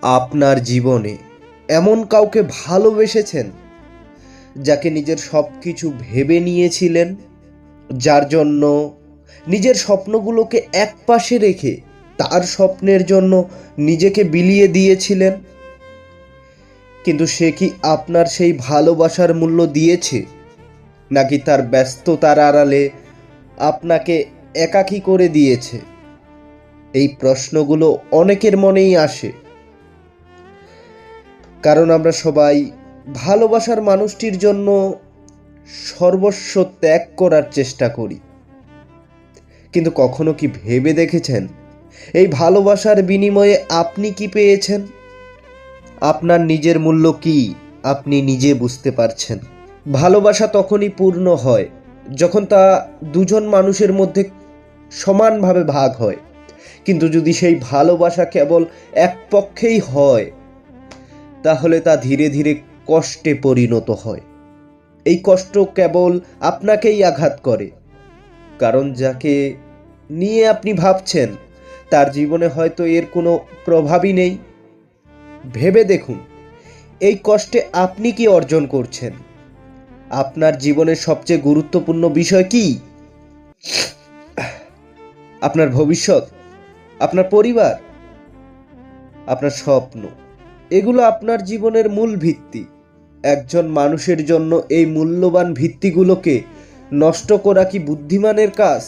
আপনার জীবনে এমন কাউকে ভালোবেসেছেন যাকে নিজের সব কিছু ভেবে নিয়েছিলেন, যার জন্য নিজের স্বপ্নগুলোকে একপাশে রেখে তার স্বপ্নের জন্য নিজেকে বিলিয়ে দিয়েছিলেন? কিন্তু সে কি আপনার সেই ভালোবাসার মূল্য দিয়েছে, নাকি তার ব্যস্ততার আড়ালে আপনাকে একাকী করে দিয়েছে? এই প্রশ্নগুলো অনেকের মনেই আসে, কারণ আমরা সবাই ভালোবাসার মানুষটির জন্য সর্বস্ব ত্যাগ করার চেষ্টা করি। কিন্তু কখনো কি ভেবে দেখেছেন এই ভালোবাসার বিনিময়ে আপনি কি পেয়েছেন? আপনার নিজের মূল্য কি আপনি নিজে বুঝতে পারছেন? ভালোবাসা তখনই পূর্ণ হয় যখন তা দুজন মানুষের মধ্যে সমানভাবে ভাগ হয়। কিন্তু যদি সেই ভালোবাসা কেবল এক পক্ষেই হয়, তাহলে তা ধীরে ধীরে কষ্টে পরিণত হয়। এই কষ্ট কেবল আপনাকেই আঘাত করে, কারণ যাকে নিয়ে আপনি ভাবছেন তার জীবনে হয়তো এর কোনো প্রভাবই নেই। ভেবে দেখুন, এই কষ্টে আপনি কি অর্জন করছেন? আপনার জীবনের সবচেয়ে গুরুত্বপূর্ণ বিষয় কি? আপনার ভবিষ্যৎ, আপনার পরিবার, আপনার স্বপ্ন, এগুলো আপনার জীবনের মূল ভিত্তি। একজন মানুষের জন্য এই মূল্যবান ভিত্তিগুলোকে নষ্ট করা কি বুদ্ধিমানের কাজ?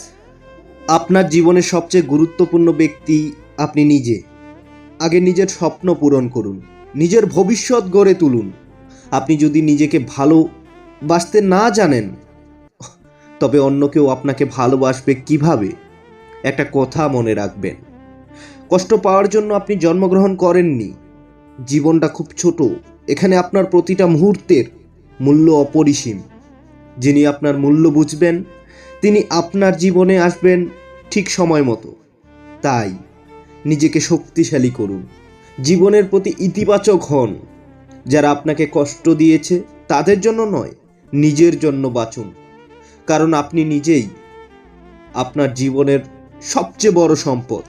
আপনার জীবনের সবচেয়ে গুরুত্বপূর্ণ ব্যক্তি আপনি নিজে। আগে নিজের স্বপ্ন পূরণ করুন, নিজের ভবিষ্যৎ গড়ে তুলুন। আপনি যদি নিজেকে ভালোবাসতে না জানেন, তবে অন্য কেউ আপনাকে ভালোবাসবে কিভাবে? একটা কথা মনে রাখবেন, কষ্ট পাওয়ার জন্য আপনি জন্মগ্রহণ করেননি। জীবনটা খুব ছোট, এখানে আপনার প্রতিটা মুহূর্তের মূল্য অপরিসীম। যিনি আপনার মূল্য বুঝবেন, তিনি আপনার জীবনে আসবেন ঠিক সময় মতো। তাই নিজেকে শক্তিশালী করুন, জীবনের প্রতি ইতিবাচক হন। যারা আপনাকে কষ্ট দিয়েছে তাদের জন্য নয়, নিজের জন্য বাঁচুন। কারণ আপনি নিজেই আপনার জীবনের সবচেয়ে বড় সম্পদ।